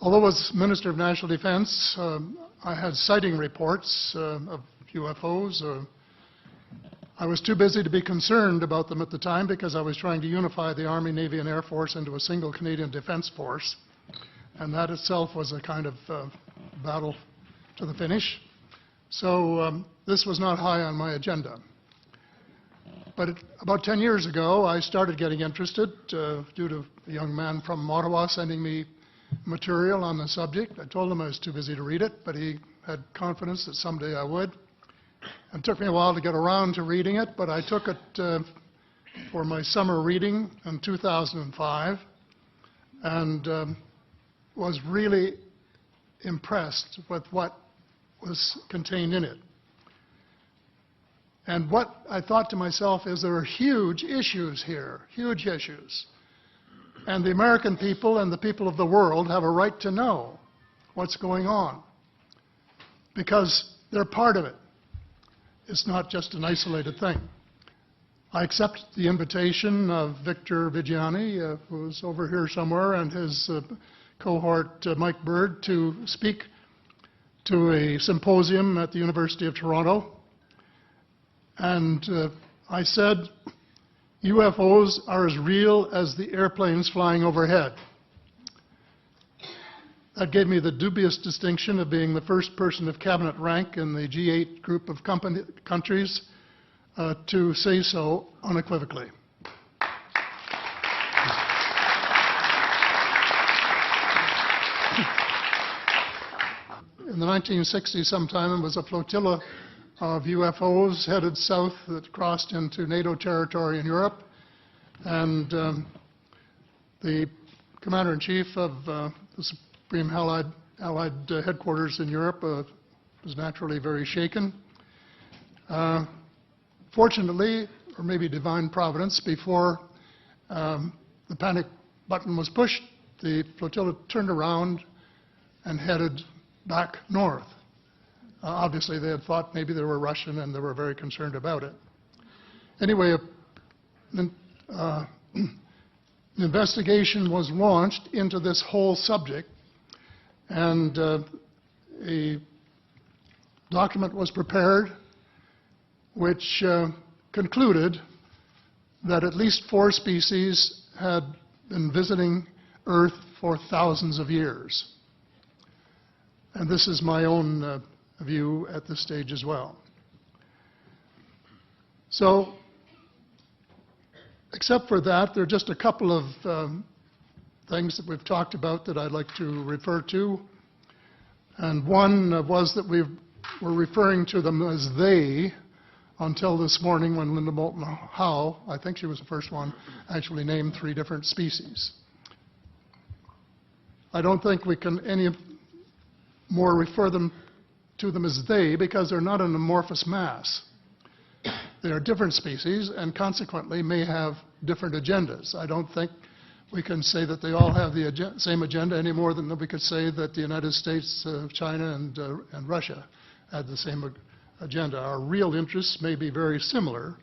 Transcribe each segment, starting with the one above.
Although as Minister of National Defense, I had sighting reports of UFOs. I was too busy to be concerned about them at the time because I was trying to unify the Army, Navy, and Air Force into a single Canadian Defence Force. And that itself was a kind of battle to the finish. So this was not high on my agenda. But about 10 years ago, I started getting interested due to a young man from Ottawa sending me material on the subject. I told him I was too busy to read it, but he had confidence that someday I would. It took me a while to get around to reading it, but I took it for my summer reading in 2005 and was really impressed with what was contained in it. And what I thought to myself is there are huge issues here, huge issues. And the American people and the people of the world have a right to know what's going on because they're part of it. It's not just an isolated thing. I accept the invitation of Victor Vigiani, who's over here somewhere, and his cohort, Mike Bird, to speak to a symposium at the University of Toronto. And I said, UFOs are as real as the airplanes flying overhead. That gave me the dubious distinction of being the first person of cabinet rank in the G8 group of countries to say so unequivocally. In the 1960s sometime, it was a flotilla of UFOs headed south that crossed into NATO territory in Europe. And the Commander-in-Chief of the Supreme Allied Headquarters in Europe was naturally very shaken. Fortunately, or maybe divine providence, before the panic button was pushed, the flotilla turned around and headed back north. Obviously, they had thought maybe they were Russian, and they were very concerned about it. Anyway, an investigation was launched into this whole subject, and a document was prepared which concluded that at least 4 species had been visiting Earth for thousands of years. And this is my own view at this stage as well. So, except for that, there are just a couple of things that we've talked about that I'd like to refer to. And one was that we were referring to them as they until this morning when Linda Moulton Howe, I think she was the first one, actually named 3 different species. I don't think we can any more refer to them as they because they're not an amorphous mass. They are different species and consequently may have different agendas. I don't think we can say that they all have the same agenda any more than we could say that the United States, China, and Russia had the same agenda. Our real interests may be very similar,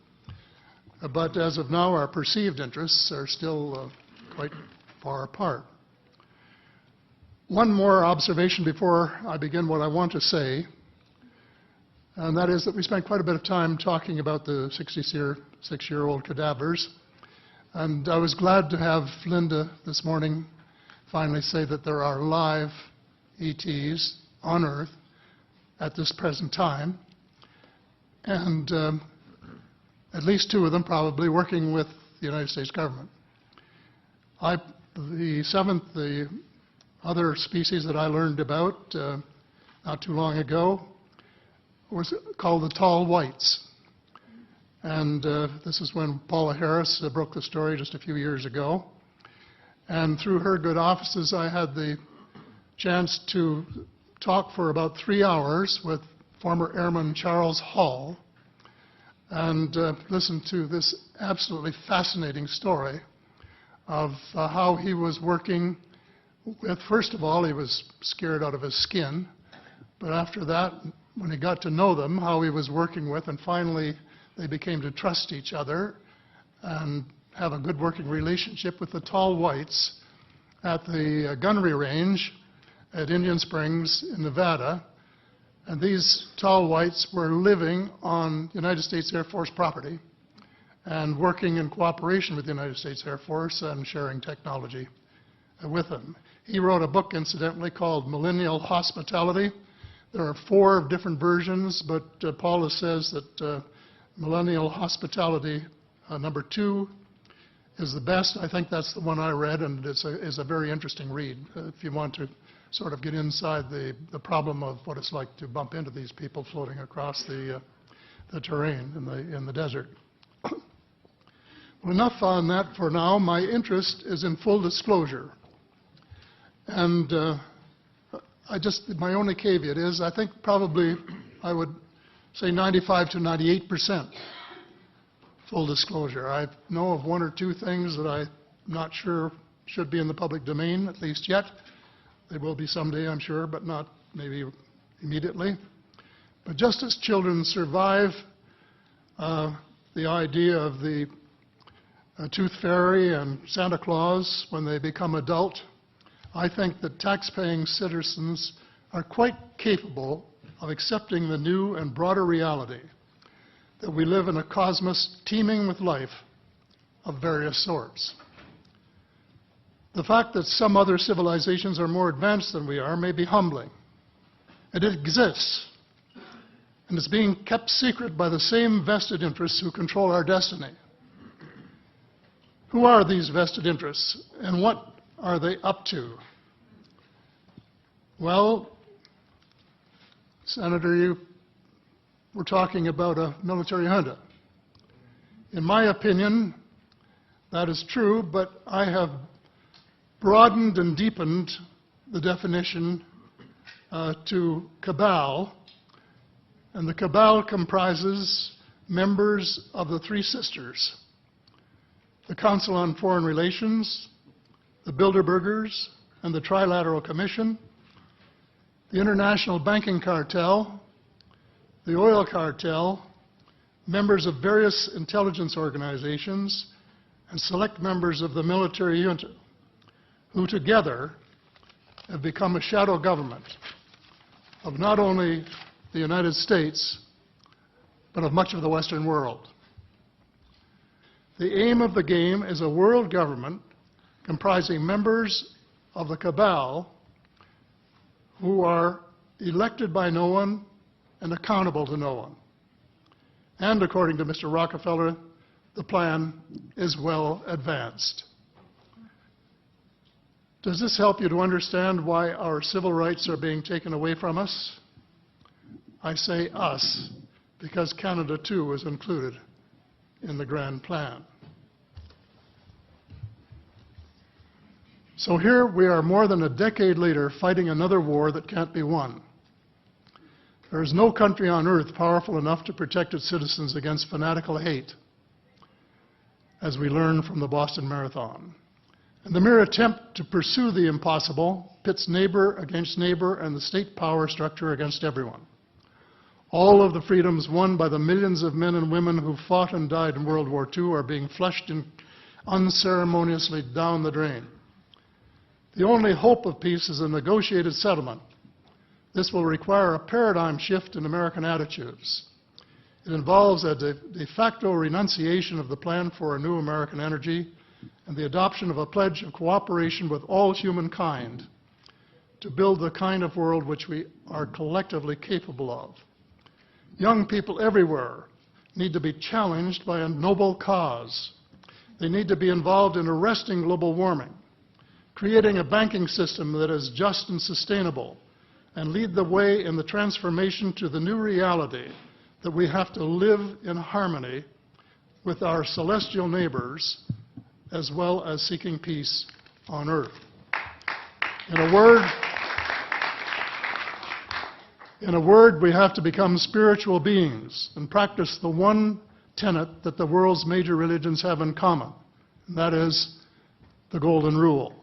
but as of now, our perceived interests are still quite far apart. One more observation before I begin what I want to say, and that is that we spent quite a bit of time talking about the 66-year-old cadavers, and I was glad to have Linda this morning finally say that there are live ETs on Earth at this present time, and at least 2 of them probably working with the United States government. The other species that I learned about not too long ago was called the tall whites. And this is when Paula Harris broke the story just a few years ago. And through her good offices, I had the chance to talk for about 3 hours with former Airman Charles Hall and listen to this absolutely fascinating story of how he was working with, first of all, he was scared out of his skin, but after that, when he got to know them, how he was working with, and finally they became to trust each other and have a good working relationship with the tall whites at the gunnery range at Indian Springs in Nevada, and these tall whites were living on United States Air Force property and working in cooperation with the United States Air Force and sharing technology with them. He wrote a book, incidentally, called Millennial Hospitality. There are 4 different versions, but Paula says that Millennial Hospitality number 2 is the best. I think that's the one I read, and it's a very interesting read if you want to sort of get inside the problem of what it's like to bump into these people floating across the terrain in the desert. Well, enough on that for now. My interest is in full disclosure. And my only caveat is I think probably I would say 95 to 98% full disclosure. I know of 1 or 2 things that I'm not sure should be in the public domain, at least yet. They will be someday, I'm sure, but not maybe immediately. But just as children survive the idea of the Tooth Fairy and Santa Claus when they become adult, I think that tax-paying citizens are quite capable of accepting the new and broader reality that we live in a cosmos teeming with life of various sorts. The fact that some other civilizations are more advanced than we are may be humbling. And it exists, and it's being kept secret by the same vested interests who control our destiny. Who are these vested interests, and what are they up to? Well, Senator, you were talking about a military junta. In my opinion, that is true, but I have broadened and deepened the definition to cabal, and the cabal comprises members of the 3 sisters: the Council on Foreign Relations, the Bilderbergers, and the Trilateral Commission, the International Banking Cartel, the Oil Cartel, members of various intelligence organizations, and select members of the military junta, who together have become a shadow government of not only the United States, but of much of the Western world. The aim of the game is a world government comprising members of the cabal who are elected by no one and accountable to no one. And according to Mr. Rockefeller, the plan is well advanced. Does this help you to understand why our civil rights are being taken away from us? I say us, because Canada too is included in the grand plan. So here we are more than a decade later fighting another war that can't be won. There is no country on earth powerful enough to protect its citizens against fanatical hate, as we learned from the Boston Marathon. And the mere attempt to pursue the impossible pits neighbor against neighbor and the state power structure against everyone. All of the freedoms won by the millions of men and women who fought and died in World War II are being flushed unceremoniously down the drain. The only hope of peace is a negotiated settlement. This will require a paradigm shift in American attitudes. It involves a de facto renunciation of the plan for a new American energy and the adoption of a pledge of cooperation with all humankind to build the kind of world which we are collectively capable of. Young people everywhere need to be challenged by a noble cause. They need to be involved in arresting global warming, creating a banking system that is just and sustainable, and lead the way in the transformation to the new reality that we have to live in harmony with our celestial neighbors, as well as seeking peace on earth. In a word, we have to become spiritual beings and practice the one tenet that the world's major religions have in common, and that is the Golden Rule.